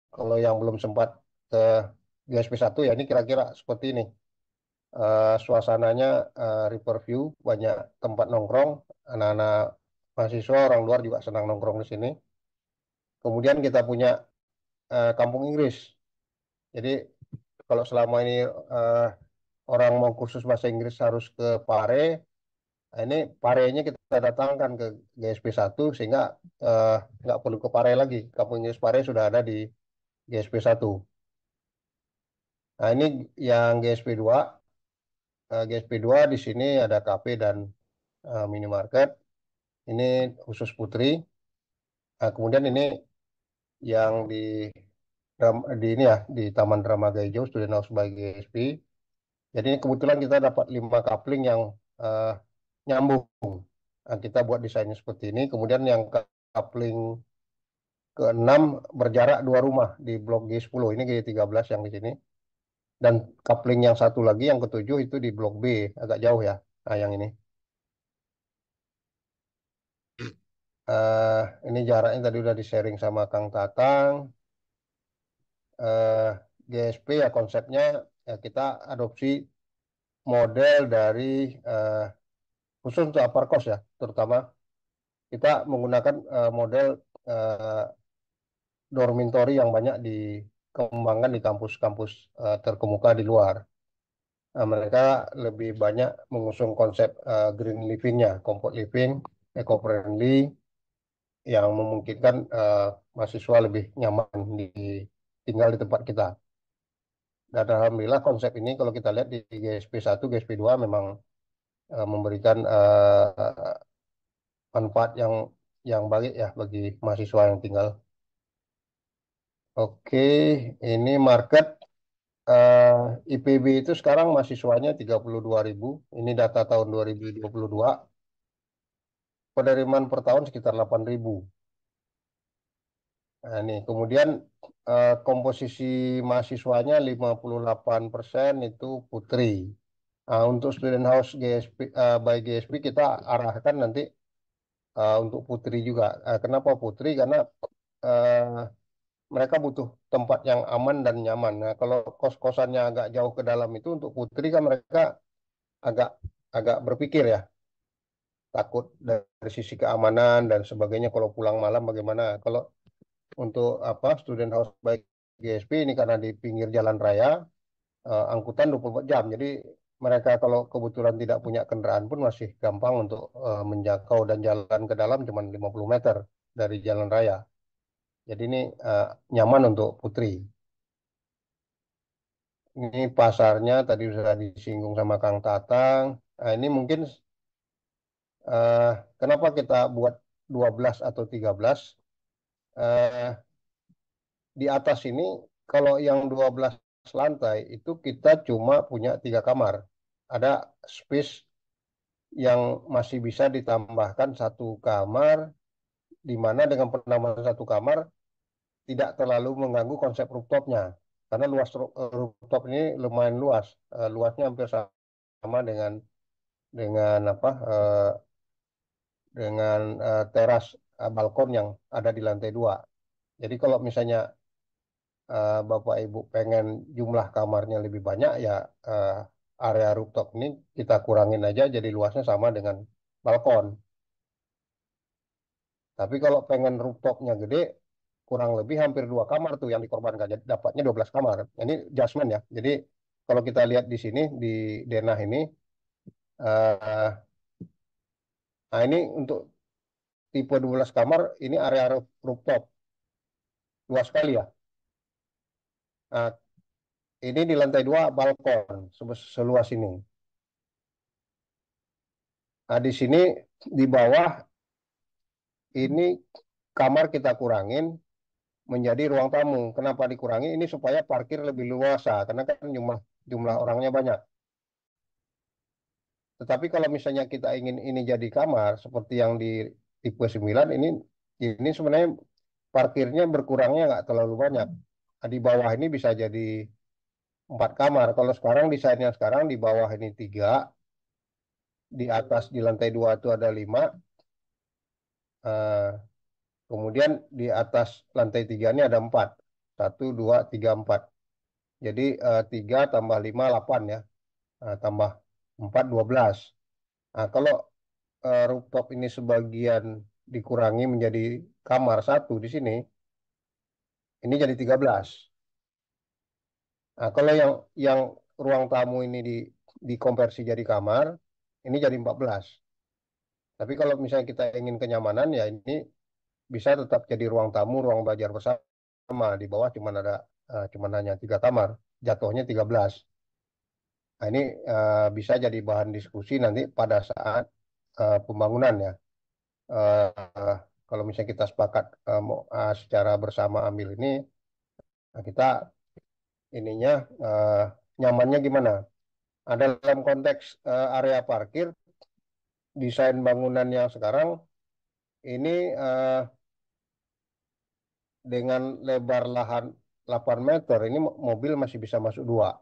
kalau yang belum sempat ke GSP 1 ya ini kira-kira seperti ini. Suasananya river view, banyak tempat nongkrong, anak-anak mahasiswa orang luar juga senang nongkrong di sini. Kemudian kita punya kampung Inggris. Jadi kalau selama ini eh, orang mau kursus bahasa Inggris harus ke Pare, nah ini Parenya kita datangkan ke GSP 1 sehingga eh, nggak perlu ke Pare lagi. Kampung Inggris Pare sudah ada di GSP 1. Nah ini yang GSP 2. GSP 2 di sini ada kafe dan minimarket. Ini khusus Putri. Nah, kemudian ini yang di ini ya di Taman Drama Gaijo Student House by GSP. Jadi ini kebetulan kita dapat 5 coupling yang eh, nyambung. Nah, kita buat desainnya seperti ini. Kemudian yang coupling ke-6 berjarak 2 rumah di blok G10. Ini G13 yang di sini. Dan coupling yang satu lagi yang ke-7 itu di blok B, agak jauh ya. Nah, yang ini. Ini jaraknya tadi udah di-sharing sama Kang Tatang. eh, GSP ya konsepnya ya kita adopsi model dari eh, khusus untuk Aparkos ya, terutama kita menggunakan model eh, dormitory yang banyak dikembangkan di kampus-kampus terkemuka di luar. Nah, mereka lebih banyak mengusung konsep green living-nya, comfort living, eco-friendly, yang memungkinkan mahasiswa lebih nyaman tinggal di tempat kita. Dan alhamdulillah konsep ini kalau kita lihat di GSP 1, GSP 2 memang memberikan manfaat yang baik ya bagi mahasiswa yang tinggal. Oke, ini market IPB itu sekarang mahasiswanya 32.000. Ini data tahun 2022. Penerimaan per tahun sekitar 8.000. Nah, ini kemudian komposisi mahasiswanya 58% itu putri. Nah, untuk student house GSP by GSP kita arahkan nanti untuk putri juga. Kenapa putri? Karena eh, mereka butuh tempat yang aman dan nyaman. Nah, kalau kos-kosannya agak jauh ke dalam itu untuk putri kan mereka agak agak berpikir ya, takut dari sisi keamanan dan sebagainya. Kalau pulang malam bagaimana? Kalau untuk apa student house by GSP ini karena di pinggir jalan raya, angkutan 24 jam. Jadi mereka kalau kebetulan tidak punya kendaraan pun masih gampang untuk menjangkau dan jalan ke dalam cuma 50 meter dari jalan raya. Jadi ini nyaman untuk putri. Ini pasarnya tadi sudah disinggung sama Kang Tatang. Nah, ini mungkin eh, kenapa kita buat 12 atau 13? eh, di atas ini kalau yang 12 lantai itu kita cuma punya 3 kamar. Ada space yang masih bisa ditambahkan 1 kamar, di mana dengan penambahan 1 kamar tidak terlalu mengganggu konsep rooftopnya. Karena luas rooftop ini lumayan luas. Luasnya hampir sama dengan apa dengan teras balkon yang ada di lantai 2. Jadi kalau misalnya Bapak Ibu pengen jumlah kamarnya lebih banyak, ya eh, area rooftop ini kita kurangin aja jadi luasnya sama dengan balkon. Tapi kalau pengen rooftopnya gede, kurang lebih hampir 2 kamar tuh yang dikorbankan. Jadi dapatnya 12 kamar. Ini adjustment ya. Jadi kalau kita lihat di sini, di denah ini, eh, nah ini untuk tipe 12 kamar, ini area rooftop. Luas sekali ya. Nah, ini di lantai 2 balkon, seluas ini. Nah, di sini di bawah ini kamar kita kurangin menjadi ruang tamu. Kenapa dikurangi? Ini supaya parkir lebih luasa, karena kan jumlah jumlah orangnya banyak. Tetapi kalau misalnya kita ingin ini jadi kamar seperti yang di tipe 9 ini sebenarnya parkirnya berkurangnya nggak terlalu banyak. Nah, di bawah ini bisa jadi 4 kamar. Kalau sekarang desainnya sekarang di bawah ini 3, di atas di lantai 2 itu ada 5, kemudian di atas lantai 3 ini ada 4. 1, 2, 3, 4. Jadi 3 tambah 5, 8 ya. Tambah 4, 12. Nah, kalau rooftop ini sebagian dikurangi menjadi kamar 1 di sini, ini jadi 13. Nah, kalau yang ruang tamu ini dikonversi jadi kamar, ini jadi 14. Tapi kalau misalnya kita ingin kenyamanan, ya ini bisa tetap jadi ruang tamu, ruang belajar bersama. Di bawah cuma hanya 3 kamar, jatuhnya 13. Nah, ini bisa jadi bahan diskusi nanti pada saat pembangunan ya. Eh, Kalau misalnya kita sepakat secara bersama ambil ini, nah kita ininya nyamannya gimana? Dalam konteks area parkir, desain bangunan yang sekarang ini dengan lebar lahan 8 meter, ini mobil masih bisa masuk 2.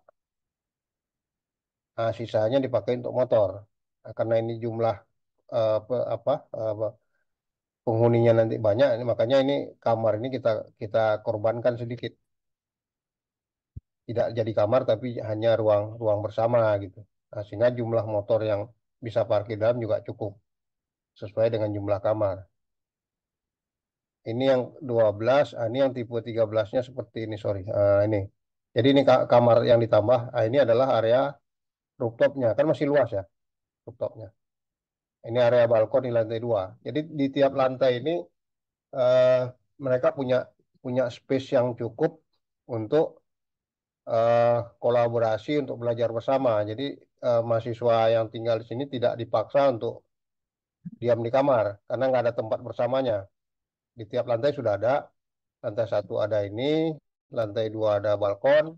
Nah, sisanya dipakai untuk motor. Nah, karena ini jumlah penghuninya nanti banyak, makanya ini kamar ini kita kita korbankan sedikit. Tidak jadi kamar tapi hanya ruang ruang bersama gitu. Nah, sehingga jumlah motor yang bisa parkir dalam juga cukup sesuai dengan jumlah kamar. Ini yang 12, ini yang tipe 13-nya seperti ini, sorry. Ini. Jadi ini kamar yang ditambah, ini adalah area rooftopnya, kan masih luas ya rooftopnya. Ini area balkon di lantai 2. Jadi di tiap lantai ini eh, mereka punya punya space yang cukup untuk eh, kolaborasi untuk belajar bersama. Jadi mahasiswa yang tinggal di sini tidak dipaksa untuk diam di kamar karena nggak ada tempat bersamanya. Di tiap lantai sudah ada. Lantai 1 ada ini, lantai 2 ada balkon,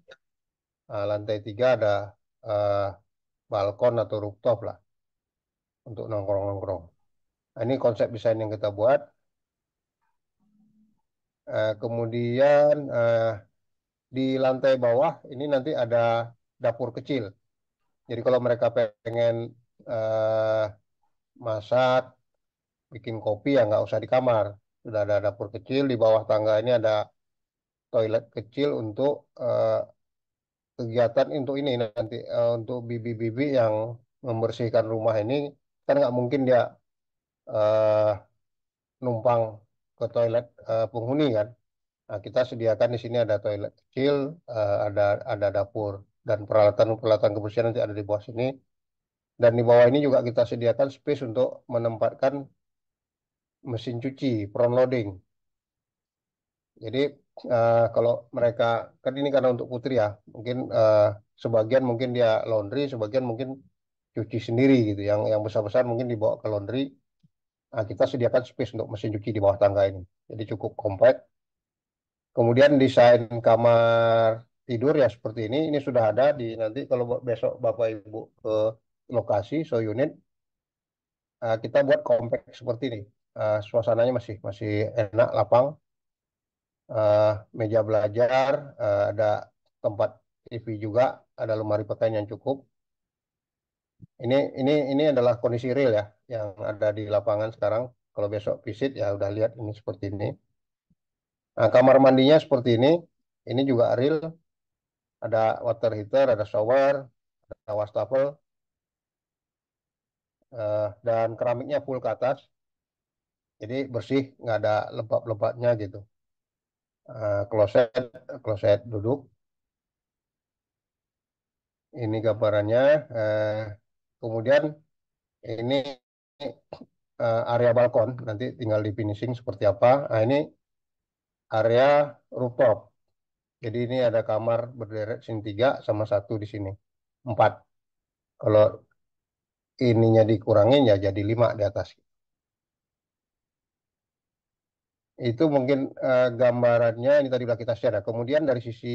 lantai 3 ada eh, balkon atau rooftop lah untuk nongkrong-nongkrong. Nah, ini konsep desain yang kita buat. Kemudian di lantai bawah ini nanti ada dapur kecil. Jadi kalau mereka pengen eh, masak, bikin kopi ya nggak usah di kamar. Sudah ada dapur kecil, di bawah tangga ini ada toilet kecil untuk kegiatan untuk ini nanti untuk bibi-bibi yang membersihkan rumah ini kan nggak mungkin dia eh, numpang ke toilet penghuni kan. Nah, kita sediakan di sini ada toilet kecil, ada dapur dan peralatan-peralatan kebersihan nanti ada di bawah sini. Dan di bawah ini juga kita sediakan space untuk menempatkan mesin cuci, front loading. Jadi kalau mereka kan ini karena untuk putri ya, mungkin sebagian mungkin dia laundry, sebagian mungkin cuci sendiri gitu. Yang besar-besar mungkin dibawa ke laundry. Nah, kita sediakan space untuk mesin cuci di bawah tangga ini. Jadi cukup kompak. Kemudian desain kamar tidur ya seperti ini. Ini sudah ada di nanti kalau besok Bapak Ibu ke lokasi show unit, kita buat kompak seperti ini. Suasananya masih masih enak, lapang. eh, Meja belajar, ada tempat TV juga, ada lemari pakaian yang cukup. Ini adalah kondisi real ya, yang ada di lapangan sekarang. Kalau besok visit ya udah lihat ini seperti ini. Nah, kamar mandinya seperti ini. Ini juga real, ada water heater, ada shower, ada wastafel, dan keramiknya full ke atas. Jadi bersih, nggak ada lembab-lembabnya gitu. Kloset, kloset duduk. Ini gambarannya. Eh, Kemudian ini area balkon, nanti tinggal di finishing seperti apa. Nah, ini area rooftop. Jadi ini ada kamar berderet sini 3 sama satu di sini. 4. Kalau ininya dikurangin ya jadi 5 di atas. Itu mungkin gambarannya ini tadi sudah kita share ya. Kemudian dari sisi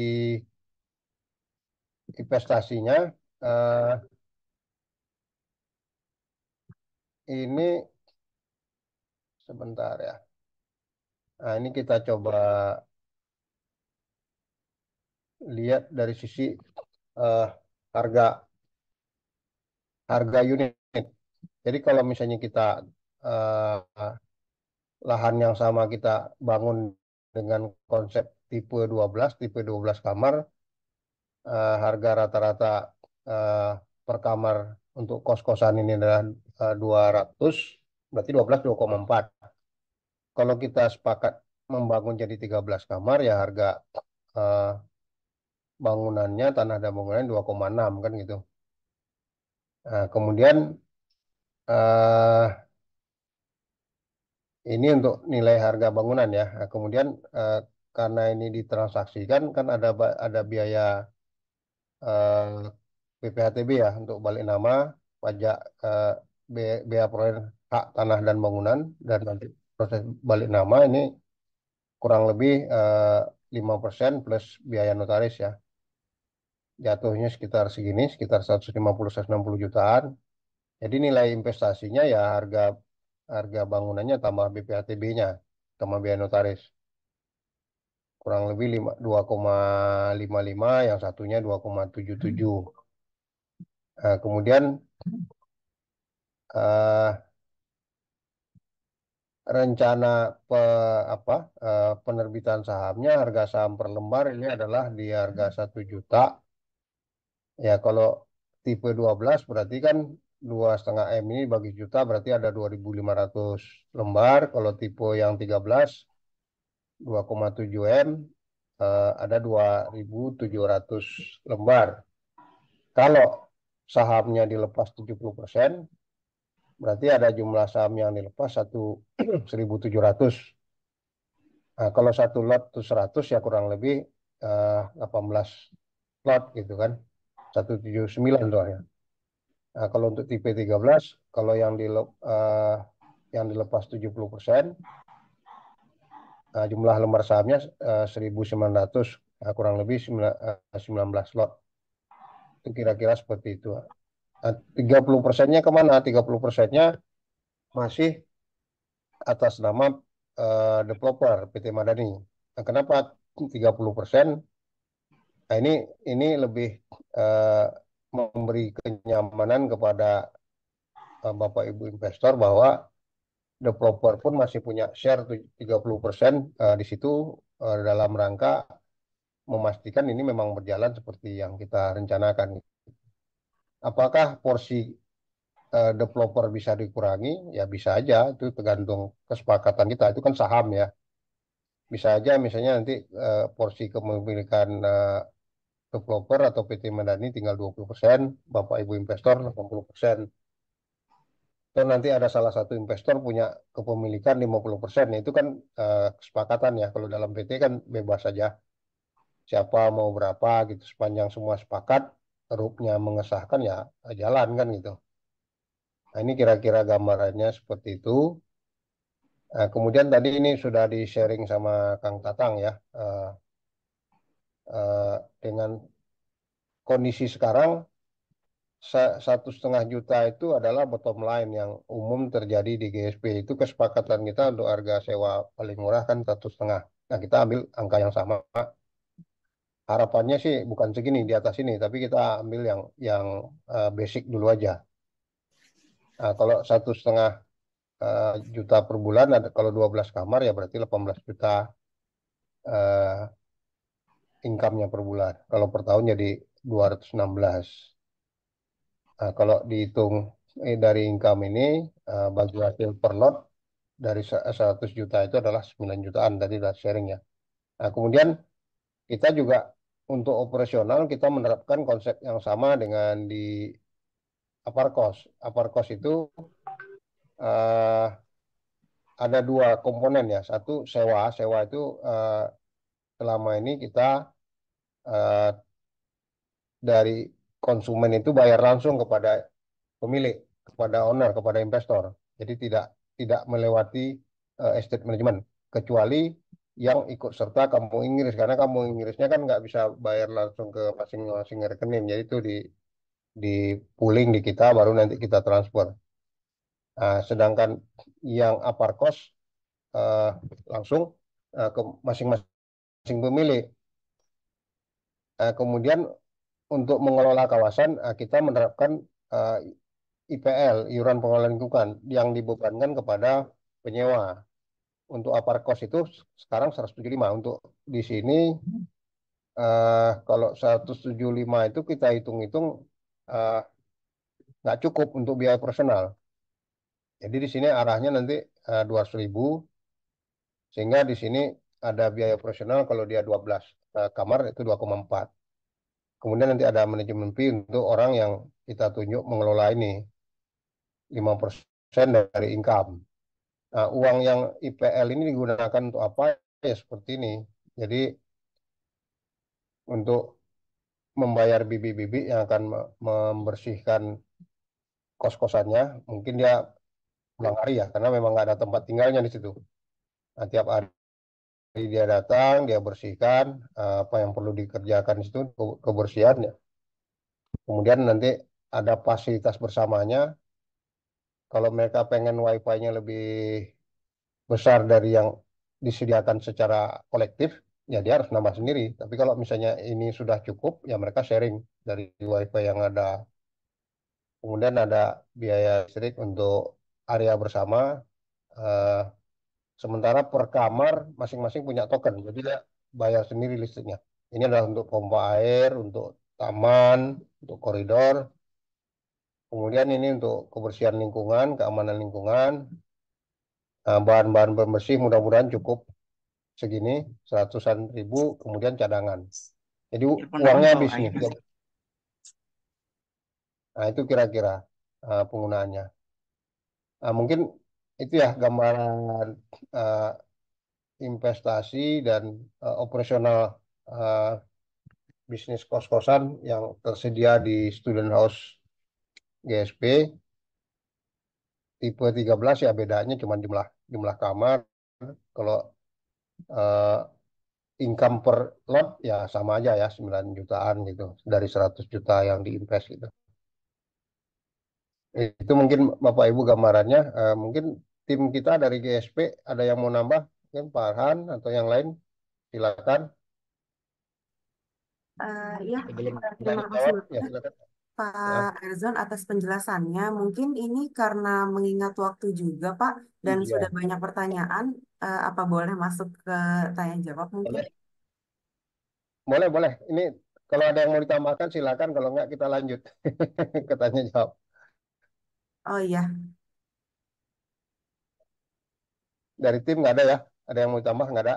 investasinya, eh, ini sebentar ya. Nah, ini kita coba lihat dari sisi eh, harga harga unit. Jadi kalau misalnya kita eh, lahan yang sama kita bangun dengan konsep tipe 12 kamar, harga rata-rata eh, per kamar untuk kos-kosan ini adalah 200, berarti 2,4. Kalau kita sepakat membangun jadi 13 kamar, ya harga eh, bangunannya, tanah dan bangunannya 2,6 kan gitu. Nah, kemudian eh, ini untuk nilai harga bangunan ya. Nah, kemudian eh, karena ini ditransaksikan kan ada biaya BPHTB ya untuk balik nama, pajak, eh, bea peroleh hak tanah dan bangunan, dan nanti proses balik nama ini kurang lebih 5% plus biaya notaris ya. Jatuhnya sekitar segini, sekitar 150-160 jutaan. Jadi nilai investasinya ya harga harga bangunannya tambah BPHTB-nya, tambah biaya notaris. Kurang lebih 2,55, yang satunya 2,77. Nah, kemudian eh, rencana pe, apa penerbitan sahamnya, harga saham per lembar ini adalah di harga 1 juta. Ya kalau tipe 12 berarti kan 2,5 M ini bagi juta berarti ada 2.500 lembar. Kalau tipe yang 13 2,7 M, ada 2.700 lembar. Kalau sahamnya dilepas 70%, berarti ada jumlah saham yang dilepas 1.700. Nah, kalau satu lot itu 100 ya kurang lebih 18 lot gitu kan. 179 soalnya. Nah, kalau untuk tipe 13, kalau yang dilepas 70%, jumlah lembar sahamnya 1.900, kurang lebih 19 lot. Itu kira-kira seperti itu. Nah, 30%-nya kemana? 30%-nya masih atas nama developer PT Madani. Nah, kenapa 30%? Nah, ini lebih eh, memberi kenyamanan kepada Bapak Ibu investor bahwa developer pun masih punya share 30% di situ, dalam rangka memastikan ini memang berjalan seperti yang kita rencanakan. Apakah porsi developer bisa dikurangi? Ya bisa aja, itu tergantung kesepakatan kita. Itu kan saham ya. Bisa aja misalnya nanti porsi kepemilikan developer atau PT Madani tinggal 20%, Bapak Ibu investor 80%. Dan nanti ada salah satu investor punya kepemilikan 50%. Itu kan kesepakatan ya. Kalau dalam PT kan bebas saja. Siapa mau berapa gitu. Sepanjang semua sepakat, rupnya mengesahkan ya jalan kan gitu. Nah, ini kira-kira gambarannya seperti itu. Kemudian tadi ini sudah di-sharing sama Kang Tatang ya, dengan kondisi sekarang 1,5 juta itu adalah bottom line yang umum terjadi di GSP. Itu kesepakatan kita untuk harga sewa paling murah kan 1,5. Nah, kita ambil angka yang sama. Harapannya sih bukan segini di atas ini, tapi kita ambil yang basic dulu aja. Nah, kalau 1,5 juta per bulan, kalau 12 kamar ya berarti 18 juta eh, income-nya per bulan. Kalau per tahun jadi 216. Nah, kalau dihitung dari income ini, bagi hasil per lot dari 100 juta itu adalah 9 jutaan tadi udah sharing ya. Nah, kemudian kita juga untuk operasional kita menerapkan konsep yang sama dengan di Aparkos. Aparkos itu eh, ada dua komponen ya. Satu sewa, sewa itu selama ini kita eh, dari konsumen itu bayar langsung kepada pemilik, kepada owner, kepada investor. Jadi tidak tidak melewati estate management, kecuali yang ikut serta kampung Inggris, karena kampung Inggrisnya kan nggak bisa bayar langsung ke masing-masing rekening, jadi itu di pooling di kita, baru nanti kita transfer. Nah, sedangkan yang Aparkos eh, langsung ke masing-masing pemilik. Kemudian untuk mengelola kawasan, kita menerapkan eh, IPL, iuran pengelolaan lingkungan, yang dibebankan kepada penyewa. Untuk Aparkos itu sekarang 175. Untuk di sini kalau 175 itu kita hitung-hitung eh, nggak cukup untuk biaya personal. Jadi di sini arahnya nanti 200.000, sehingga di sini ada biaya operasional kalau dia 12 kamar itu 2,4. Kemudian nanti ada manajemen fee untuk orang yang kita tunjuk mengelola ini 5% dari income. Nah, uang yang IPL ini digunakan untuk apa? Ya seperti ini. Jadi untuk membayar bibi-bibi yang akan membersihkan kos-kosannya, mungkin dia pulang hari ya, karena memang nggak ada tempat tinggalnya di situ. Nah, tiap hari dia datang, dia bersihkan apa yang perlu dikerjakan di situ, kebersihan ya. Kemudian nanti ada fasilitas bersamanya. Kalau mereka pengen wifi-nya lebih besar dari yang disediakan secara kolektif, ya dia harus nambah sendiri. Tapi kalau misalnya ini sudah cukup, ya mereka sharing dari wifi yang ada. Kemudian ada biaya listrik untuk area bersama. eh, Sementara per kamar masing-masing punya token, jadi dia bayar sendiri listriknya. Ini adalah untuk pompa air, untuk taman, untuk koridor. Kemudian ini untuk kebersihan lingkungan, keamanan lingkungan. Nah, bahan-bahan pembersih mudah-mudahan cukup segini, 100-an ribu, kemudian cadangan. Jadi uangnya habis nih. Nah, itu kira-kira penggunaannya. Nah, mungkin itu ya gambaran eh, investasi dan operasional eh, bisnis kos-kosan yang tersedia di Student House GSP. Tipe 13 ya bedanya cuma jumlah jumlah kamar. Kalau eh, income per lot ya sama aja ya 9 jutaan gitu dari 100 juta yang diinvest gitu. Itu mungkin Bapak Ibu gambarannya. Mungkin tim kita dari GSP ada yang mau nambah, mungkin Pak Arhan atau yang lain silakan. Ya, Sebelum terima tanya kasih jawab ya banyak silakan. Ya, Pak Erzon atas penjelasannya. Mungkin ini karena mengingat waktu juga, Pak, dan sudah iya. banyak pertanyaan. Apa boleh masuk ke tanya jawab mungkin? Boleh, boleh, boleh. Ini kalau ada yang mau ditambahkan silakan, kalau enggak kita lanjut ke tanya jawab. Oh iya, Dari tim nggak ada ya? Ada yang mau ditambah nggak ada?